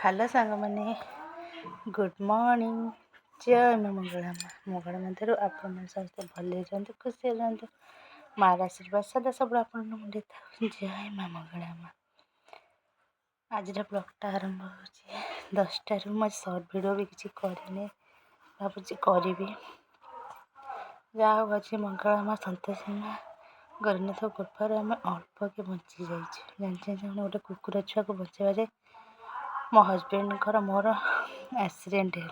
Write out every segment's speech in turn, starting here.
Hello सांग मैंने good morning जय माँ मंगला मंगला मध्य आपण समस्त भले रुहतु खुशी रुहतु मार आशीर्वाद सदा सब मुझे था जय माँ मंगला माँ। आज ब्लॉगटा आरंभ हो 10टार मैं सर्ट भिडियो भी किसी करनी भावुँ करी जहाँ आज मंगला माँ संतोषी माँ गरीनाथ कृपार आम अल्प के बची जान गोटे कुकुर छुआ को बचाइबारे मो हजबैंड मोर एक्सीडेंट है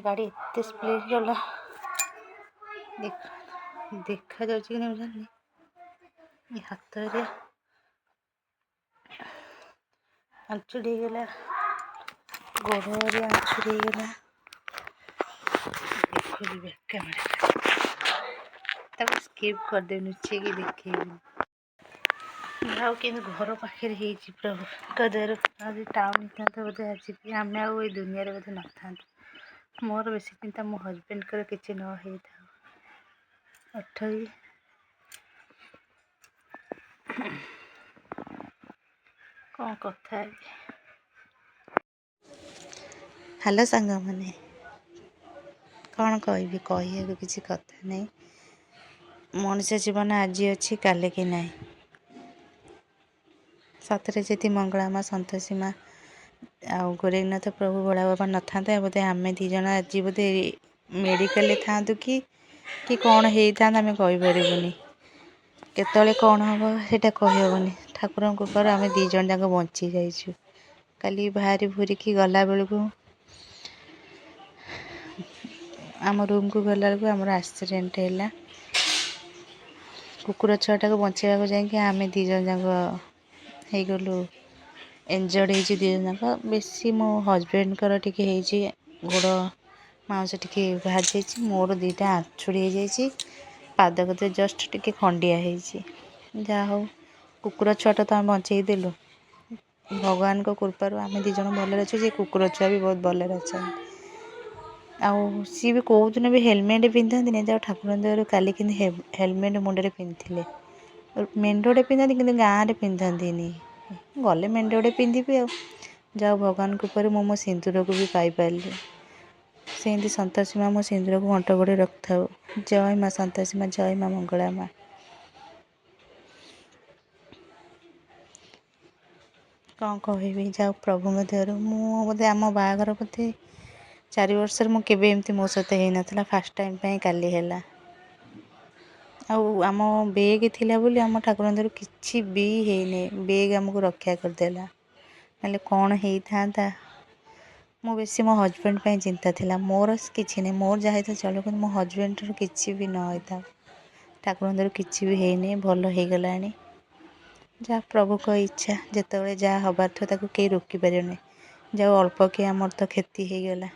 गाड़ी एत स्पीड गला देखा जा जानी हाथ में आंचुड़ी गला गोड़ आंचुड़ी गला देखिए कैमेरा स्किप करदे नुचे कि देखेबी कि घर पाखे प्रभु कदर आज टाउन था बोधे आज भी आम आई दुनिया बोधे न था मोर बेस चिंता मो हजबैंड किसी न हो था अठई कौन कथा हेलो सांग मैंने कौन कह किसी कथा नहीं मनुष्य जीवन आज अच्छी काले कि नहीं सतरे जी मंगला माँ संतोषी माँ आ गोरेखनाथ प्रभु बड़ा बाबा न था बोधे आम दीज आज बोधे मेडिकल था कि कौन होता आम कहीपरूनी केतले कौन हम से कहीहबनी ठाकुर कृपार आम दीज जाक बची जाइचु काली बाहरी भूरिकी गला बेलू आम रूम को गला बेलू आमर एक्सीडेंट है कुकुर छुआटा को बचाइबा जाकि आम दीज जाक हो गलु इंजर्ड हो दीज जाक बेसी मो हजबैंड टी गोड़ माउस टी बाहर जा मोर दीटा आंचुड़ी हो पाद कत जस्ट टी खंडिया जहा हो कुकुर छुआटा तो आम बचेदेलु भगवान को कृपार आम दीज भल अच्छे जे कुकुर छुआ भी बहुत भल अच्छा आउ सी भी कौ दिन भी हेलमेट पिंधती नहीं जब ठाकुर दयार काली हेलमेट मुंडे पिंधे मेंढोटे पिंधती कि गाँव में पिंधती गले मेंढोटे पिंधि आ जाओ भगवान कृपार मो सिंदूर को भी पाइपारि सेमती संतोषी माँ मो सिंदूर को घंट गोड़े रखी था। जय माँ संतोषी माँ जय माँ मंगला माँ। कौन कहि जाओ प्रभु दयार बोधे आम बाहागर बोधे 4 वर्ष मुझे एमती मो सहित हो ना फास्ट टाइम काली है आम बेग थिला बोली आम ठाकुर दर किसी भी है बेग आमको रक्षा करदेला ना कौन होता मो बेसी मो हजबैंड चिंता थिला मोर किसी नहीं मोर जहाँ था चलो कि मो हजबैंड किसी भी न होता ठाकुर दर किसी भी है भल हो गला जहाँ प्रभु को इच्छा जिते जहाँ हबार था कहीं रोकी पारे जाओ अल्प के आमर तो क्षति हो गला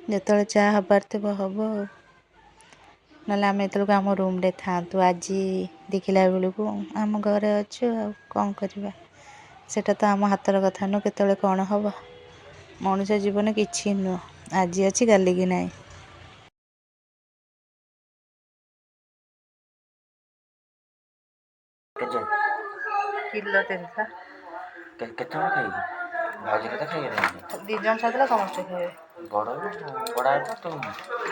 जिते जहाँ हबार थे हम ना आम एत आम रूम रे था आज देखला बेलू आम घरे अच्छु कौन करवा सेटा तो आम हाथर कथा नु केतले कौन हम मनुष्य जीवन किसी नुह आज अच्छी काली की ना किलो 300 केते खाइबी भाजी केते खाइबे दी जन साथला समस्त खाइबे बड़ बड़ा तो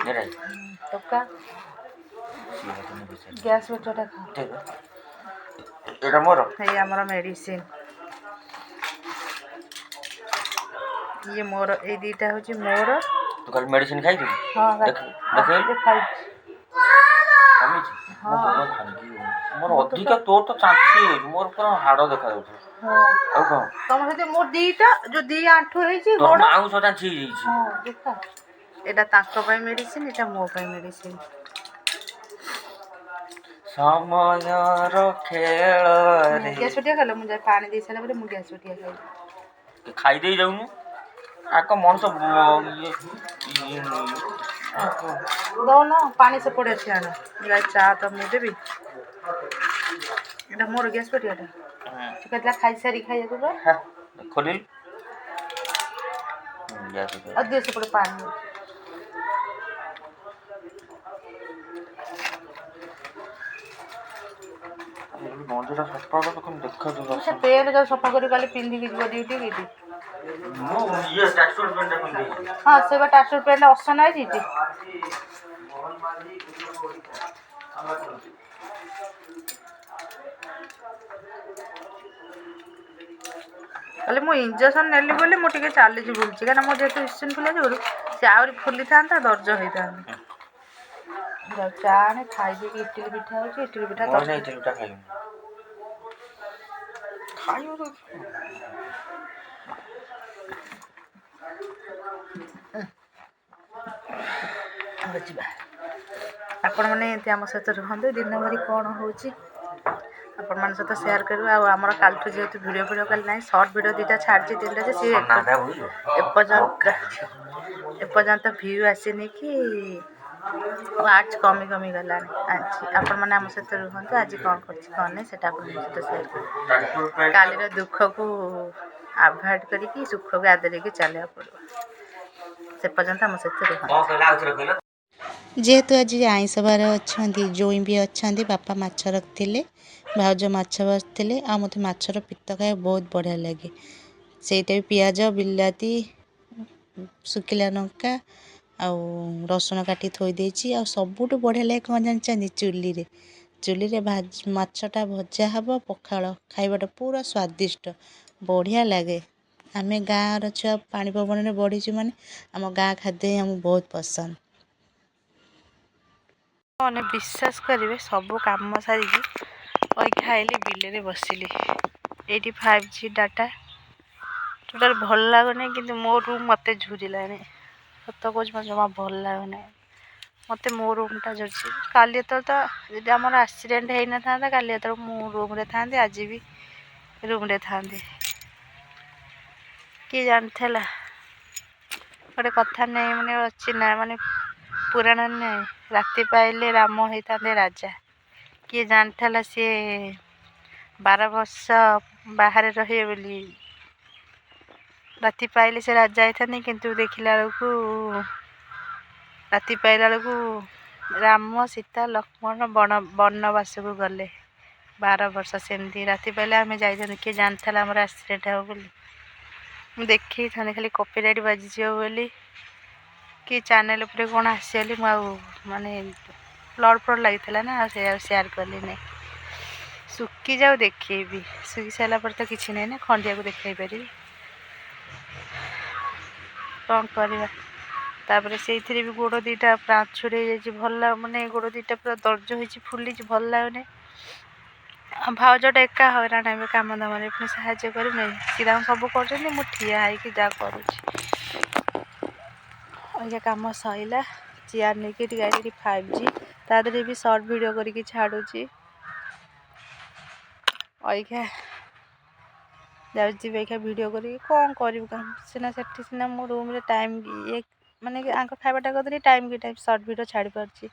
नेरे टोका गैस बेटटा खा एटा मोर ये हमर मेडिसिन ये मोर ए दीटा होची मोर तू कल मेडिसिन खाइ थी हां देख देख खाइ कमी छी मोर भांगी मोर अधिका तो चांची मोर पूरा हाड़ देखा जाउछ आ को तम हेते मोर दीटा जो दी आंठू हेची गोड़ माउ सो चांची जाइछ हां देखा एटा ताको पय मेडिसिन एटा मो पय मेडिसिन समयर खेल रे गैस छुटिया खालो मु जाय पानी दे साला मु गैस छुटिया खाइ खाइ दे जाउनु आको मन तो दो ना पानी से पड़े छियाना या चा तो मु देबी एटा मोर गैस छुटियाटा तू कहला खाइ सारी खाइ को हां खोलिल गैस अधे से पड़े पानी ଗଞ୍ଜିଟା ସଫା କଲେ କେମିତି ଦେଖାଯିବ। ସେ ପେଣ୍ଟ ଯାଉ ସଫା କରି କାଲି ପିନ୍ଧିକି ଯିବ ଡ୍ୟୁଟି କି? ମୁଁ ଇଏ ଟ୍ୟାକ୍ସୁଲ ପ୍ୟାଣ୍ଟଟା ପିନ୍ଧିଛି। ହଁ ସେ ବା ଟ୍ୟାକ୍ସୁଲ ପ୍ୟାଣ୍ଟ ଅସନା ହେଇଛି। କାଲି ମୁଁ ଇଞ୍ଜେକ୍ସନ ନେଲି ବୋଲି ମୁଁ ଟିକେ ଚାଲିଛି ବୁଲୁଛି, କାହିଁକିନା ମୁଁ ଯେହେତୁ ଇସିନଫୁଲିଆ ଯୋଗୁଁ ସେ ଆହୁରି ଫୁଲିଥାନ୍ତା, ଦର୍ଜ ହେଇଥାନ୍ତା। ଚା ଆଣେ ଖାଇଦେଇକି ଇଟିଲି ପିଠା ହେଉଛି, ଇଟିଲି ପିଠା ଖାଇବ ଯିବା। ଆପଣମାନେ ଏମିତି ଆମ ସହିତ ରୁହନ୍ତୁ, ଦିନ ଭରି କ'ଣ ହେଉଛି ଆପଣମାନଙ୍କ ସହିତ ସେୟାର କରିବୁ। ଆଉ ଆମର କାଲିଠୁ ଯେହେତୁ ଭିଡ଼ିଓ କାଲି ନାହିଁ, ସର୍ଟ ଭିଡ଼ିଓ 2ଟା ଛାଡ଼ିଛି 3ଟା ଯେ ସିଏ ଏପର୍ଯ୍ୟନ୍ତ ଭିୟୁ ଆସିନି କି ୱାଚ୍ କମି ଗଲାଣି। ଆଜି ଆପଣମାନେ ଆମ ସହିତ ରୁହନ୍ତୁ, ଆଜି କ'ଣ କରୁଛି କ'ଣ ନାହିଁ ସେଇଟା ଆପଣଙ୍କ ସହିତ ସେୟାର କରିବୁ। କାଲିର ଦୁଃଖକୁ ଆଭଏଡ଼ କରିକି ସୁଖକୁ ଆଦରିକି ଚାଲିବାକୁ ପଡ଼ିବ। ସେ ପର୍ଯ୍ୟନ୍ତ ଆମ ସହିତ ରୁହନ୍ତୁ। ଯେହେତୁ ଆଜି ଆଇଁଷ ବାର ଅଛନ୍ତି, ଜୋଇଁ ବି ଅଛନ୍ତି, ବାପା ମାଛ ରଖିଥିଲେ, ଭାଉଜ ମାଛ ଭାଜିଥିଲେ। ଆଉ ମୋତେ ମାଛର ପିତ୍ତ ଖାଇବାକୁ ବହୁତ ବଢ଼ିଆ ଲାଗେ। ସେଇଟା ବି ପିଆଜ, ବିଲାତି, ଶୁଖିଲା ଲଙ୍କା ଆଉ ରସୁଣ କାଟି ଥୋଇ ଦେଇଛି। ଆଉ ସବୁଠୁ ବଢ଼ିଆ ଲାଗେ କ'ଣ ଜାଣିଛନ୍ତି? ଚୁଲିରେ ମାଛଟା ଭଜା ହେବ, ପଖାଳ ଖାଇବାଟା ପୁରା ସ୍ୱାଦିଷ୍ଟ ବଢ଼ିଆ ଲାଗେ। ଆମେ ଗାଁର ଛୁଆ, ପାଣି ପବନରେ ବଢ଼ିଛୁ ମାନେ ଆମ ଗାଁ ଖାଦ୍ୟ ହିଁ ଆମକୁ ବହୁତ ପସନ୍ଦ। ମାନେ ବିଶ୍ୱାସ କରିବେ, ସବୁ କାମ ସାରିକି ଖାଇଲି, ବିଲରେ ବସିଲି। ଏଇଠି 5G ଡାଟା ଟୋଟାଲ୍ ଭଲ ଲାଗୁନି, କିନ୍ତୁ ମୋ ରୁମ୍ ମୋତେ ଝୁରିଲାଣି। ସତ କହୁଛି, ମୋତେ ଜମା ଭଲ ଲାଗୁନି। ମୋତେ ମୋ ରୁମ୍ଟା ଝୁରୁଛି। କାଲି ଯେତେବେଳେ ତ ଯଦି ଆମର ଆକ୍ସିଡେଣ୍ଟ ହେଇନଥାନ୍ତା, କାଲି ଯେତେବେଳେ ମୁଁ ରୁମ୍ରେ ଥାଆନ୍ତି, ଆଜି ବି ରୁମ୍ରେ ଥାଆନ୍ତି। କିଏ ଜାଣିଥିଲା? ଗୋଟେ କଥା ନାହିଁ, ମାନେ ଅଛି ନା, ମାନେ ପୁରାଣ ନାହିଁ, ରାତି ପାଇଲେ ରାମ ହେଇଥାନ୍ତେ ରାଜା। କିଏ ଜାଣିଥିଲା ସିଏ 12 ବର୍ଷ ବାହାରେ ରହିବେ ବୋଲି? ରାତି ପାଇଲେ ସେ ରାଜା ହେଇଥାନ୍ତି, କିନ୍ତୁ ଦେଖିଲା ବେଳକୁ ରାତି ପାଇଲା ବେଳକୁ ରାମ, ସୀତା, ଲକ୍ଷ୍ମଣ ବନବାସକୁ ଗଲେ। 12 ବର୍ଷ ସେମିତି ରାତି ପାଇଲେ ଆମେ ଯାଇଥାନ୍ତୁ। କିଏ ଜାଣିଥିଲା ଆମର ଆକ୍ସିଡେଣ୍ଟ ହେବ ବୋଲି? ମୁଁ ଦେଖେଇଥାନ୍ତି, ଖାଲି କପିରାଇଟ୍ ବାଜିଯିବ ବୋଲି କି ଚ୍ୟାନେଲ୍ ଉପରେ କ'ଣ ଆସିବ ବୋଲି ମୁଁ ଆଉ ମାନେ ଫ୍ଲଡ଼ ଲାଗିଥିଲା ନା, ଆଉ ସେ ଆଉ ସେୟାର କଲି ନାହିଁ। ଶୁଖିଯାଉ ଦେଖେଇବି, ଶୁଖି ସାରିଲା ପରେ ତ କିଛି ନାହିଁ ନା, ଖଣ୍ଡିଆକୁ ଦେଖେଇ ପାରିବି। କ'ଣ କରିବା? ତାପରେ ସେଇଥିରେ ବି ଗୋଡ଼ 2ଟା ଫ୍ରାକ୍ଚର୍ ହେଇଯାଇଛି। ଭଲ ମାନେ ଗୋଡ଼ 2ଟା ପୁରା ଦର୍ଜ ହେଇଛି, ଫୁଲିଛି, ଭଲ ଲାଗୁନି। ଆଉ ଭାଉଜଟା ଏକା ହଇରାଣ ହେବେ କାମ ଦାମରେ, ପୁଣି ସାହାଯ୍ୟ କରିବି। ସିଏ ତାଙ୍କୁ ସବୁ କରୁଛନ୍ତି, ମୁଁ ଠିଆ ହେଇକି ଯାହା କରୁଛି। କାମ ସଇଲା, ଚେୟାର ନେଇକି ଟିକେ ଏଠି 5G, ତା ଦେହରେ ବି ସର୍ଟ ଭିଡ଼ିଓ କରିକି ଛାଡ଼ୁଛି। ଯାଉଛି ଭିଡ଼ିଓ କରିକି କ'ଣ କରିବୁ? ସିନା ସେଠି ସିନା ମୋ ରୁମ୍ରେ ଟାଇମ୍ ମାନେ ଆଙ୍କ ଖାଇବାଟା କରିଦେଲି, ଟାଇମ୍ ସର୍ଟ ଭିଡ଼ିଓ ଛାଡ଼ି ପାରୁଛି।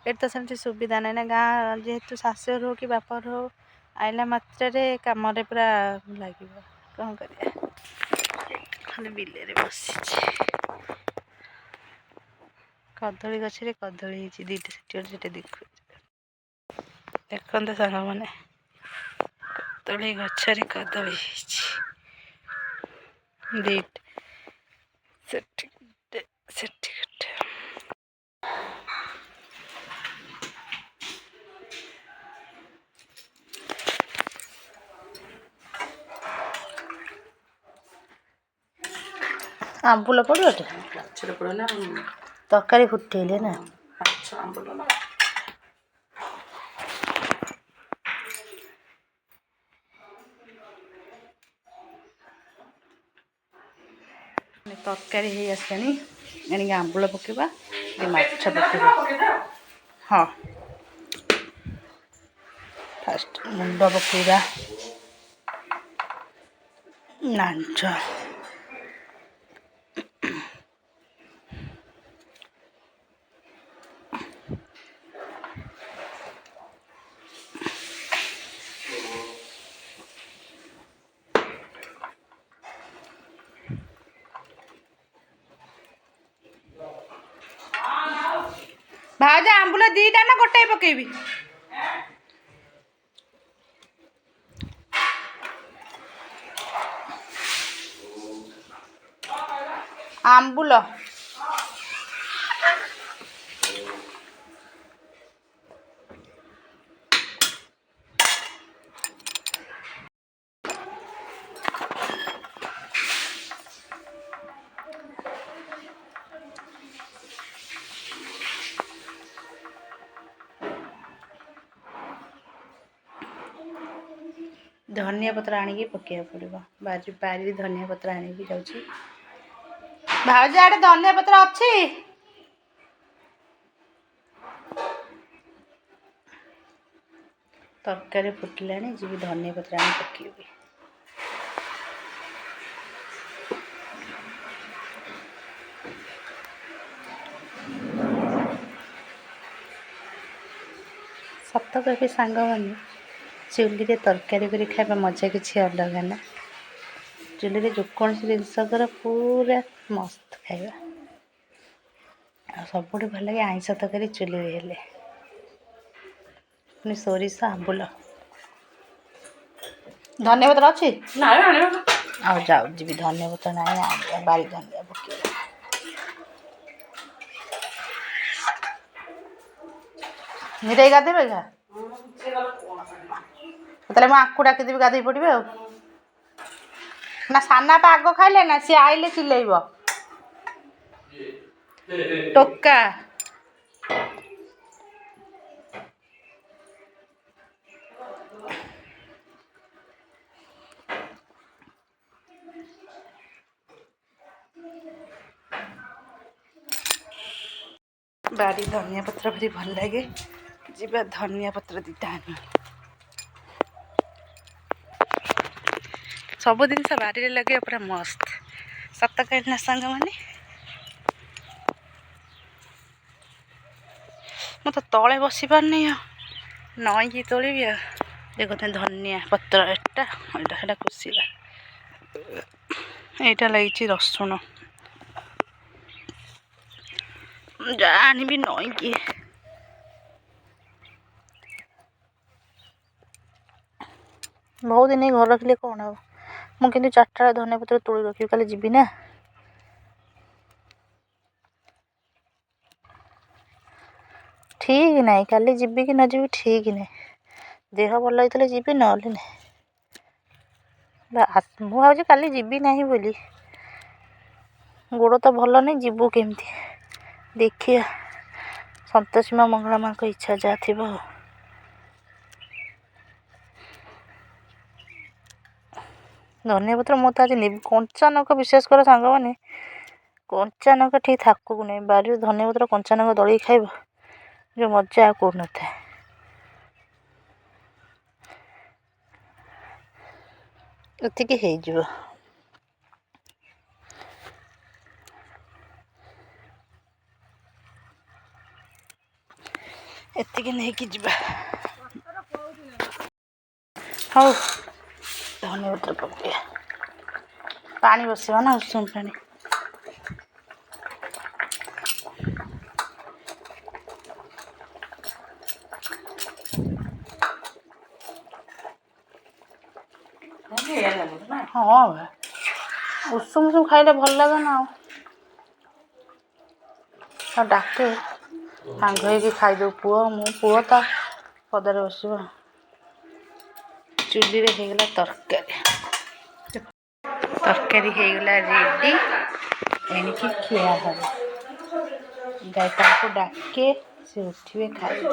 ଏଠି ତ ସେମିତି ସୁବିଧା ନାହିଁ ନା। ଗାଁ ଯେହେତୁ ଶାଶୁଘର ହଉ କି ବାପଘର ହଉ, ଆଇଲା ମାତ୍ରରେ କାମରେ ପୁରା ଲାଗିବ। କ'ଣ କରିବା? ଖାଲି ବିଲରେ ବସିଛି। କଦଳୀ ଗଛରେ କଦଳୀ ହେଇଛି 2ଟା, ସେଠି ଦେଖୁଛି। ଦେଖନ୍ତୁ ସାଙ୍ଗମାନେ, କଦଳୀ ଗଛରେ କଦଳୀ ହେଇଛି 2ଟା, ସେଠି ଗୋଟେ। ଆମ୍ବୁଲ ପଡ଼ିବ ତରକାରୀ ଫୁଟେଇଲେ ନା, ଆମ୍ବୁଲ ନା ତରକାରୀ ହେଇ ଆସିଲାଣି। ଏଣିକି ଆମ୍ବୁଳ ପକାଇବା, ମାଛ ପକାଇବା। ହଁ, ଫାଷ୍ଟ ମୁଣ୍ଡ ପକାଇବା, ନାଞ୍ଜ, ଭାଉଜ ଆମ୍ବୁଲ 2ଟା ନା ଗୋଟାଏ ପକେଇବି? ଆମ୍ବୁଲ ଧନିଆ ପତ୍ର ଆଣିକି ପକେଇବାକୁ ପଡ଼ିବ। ବାରିରେ ଧନିଆ ପତ୍ର ଆଣିକି ଯାଉଛି। ଭାଉଜ ଆଡ଼େ ଧନିଆ ପତ୍ର ଅଛି? ତରକାରୀ ଫୁଟିଲାଣି, ଯିବି ଧନିଆ ପତ୍ର ଆଣି ପକେଇବି। ସତ କହିବି ସାଙ୍ଗମାନେ, ଚୁଲିରେ ତରକାରୀ କରି ଖାଇବା ମଜା କିଛି ଅଲଗା ନା। ଚୁଲିରେ ଯେକୌଣସି ଜିନିଷ କର ପୁରା ମସ୍ତ ଖାଇବା। ଆଉ ସବୁଠୁ ଭଲ ଲାଗେ ଆଇଁଷ ତରକାରୀ ଚୁଲିରେ ହେଲେ, ପୁଣି ସୋରିଷ ଆମ୍ବୁଲ। ଧନିଆ ପତ୍ର ଅଛି? ଆଉ ଯାଉ ଯିବି ଧନିଆ ପତ୍ର ନାହିଁ, ବାରି ଧନିଆ ପକେଇବି। ନିରେଇ ଗାଧେଇବେ ଏକା? ତାହେଲେ ମୁଁ ଆଙ୍କୁ ଡାକିଦେବି ଗାଧେଇ ପଡ଼ିବେ ଆଉ। ନା ସାନାପା ଆଗ ଖାଇଲେ ନା, ସିଏ ଆଇଲେ ଚିଲେଇବ। ଟୋକା ବାରି ଧନିଆ ପତ୍ର ଭାରି ଭଲ ଲାଗେ, ଯିବା ଧନିଆ ପତ୍ର ଦିଟା ଆଣିବା। ସବୁ ଜିନିଷ ବାରିରେ ଲଗେଇବା ପୁରା ମସ୍ତ, ସତ କହିଲି ନା ସାଙ୍ଗମାନେ। ମୁଁ ତ ତଳେ ବସି ପାରୁନି, ଆଉ ନଈକି ତୋଳିବି। ଆଉ ଦେଖୁଛନ୍ତି ଧନିଆ ପତ୍ର, ଏଇଟା ସେଟା ଖୁସିଲା। ଏଇଟା ଲାଗିଛି ରସୁଣ, ଯା ଆଣିବି ନଈକି। ବହୁତ ଦିନ ଘର ରଖିଲେ କ'ଣ ହବ, ମୁଁ କିନ୍ତୁ 4ଟା ବେଳେ ଧନିଆ ପତ୍ର ତୋଳି ରଖିବି, କାଲି ଯିବି ନା। ଠିକ୍ ନାହିଁ, କାଲି ଯିବି କି ନ ଯିବି ଠିକ୍ ନାହିଁ। ଦେହ ଭଲ ହେଇଥିଲେ ଯିବି, ନହେଲେ ନାହିଁ। ମୁଁ ଭାବୁଛି କାଲି ଯିବି ନାହିଁ ବୋଲି, ଗୋଡ଼ ତ ଭଲ ନାହିଁ, ଯିବୁ କେମିତି ଦେଖିବା। ସନ୍ତୋଷୀ ମା ମଙ୍ଗଳା ମା'ଙ୍କ ଇଚ୍ଛା ଯାହା ଥିବ। ଧନିଆ ପତ୍ର ମୁଁ ତ ଆଜି ନେବି। କଞ୍ଚା ଲଙ୍କା, ବିଶ୍ୱାସ କର ସାଙ୍ଗମାନେ, କଞ୍ଚା ଲଙ୍କା ଠିକ୍ ଥାକକୁ ନାହିଁ। ବାରିରୁ ଧନିଆ ପତ୍ର କଞ୍ଚା ଲଙ୍କା ଦଳିକି ଖାଇବ, ଯେଉଁ ମଜା ଆଉ କେଉଁଠି ନଥାଏ। ଏତିକି ହେଇଯିବ। ଏତିକି ନେଇକି ଯିବା। ହଉ ଧନିଆ ପତ୍ର ପକେଇବା। ପାଣି ବସିବ ନା, ଉଷୁମ ପାଣି। ହଁ ଉଷୁମ ଉଷୁମ ଖାଇଲେ ଭଲ ଲାଗେ ନା। ଆଉ ଡାକେ ସାଙ୍ଗ ହେଇକି ଖାଇଦେଉ। ପୁଅ ତ ପଦାରେ ବସିବ। ଚୁଲିରେ ହେଇଗଲା ତରକାରୀ ହେଇଗଲା ରେଡ଼ି, ଏଣିକି ଖିଆ ହେବ। ତାଙ୍କୁ ଡାକେ, ସେ ଉଠିବେ ଖାଇବେ।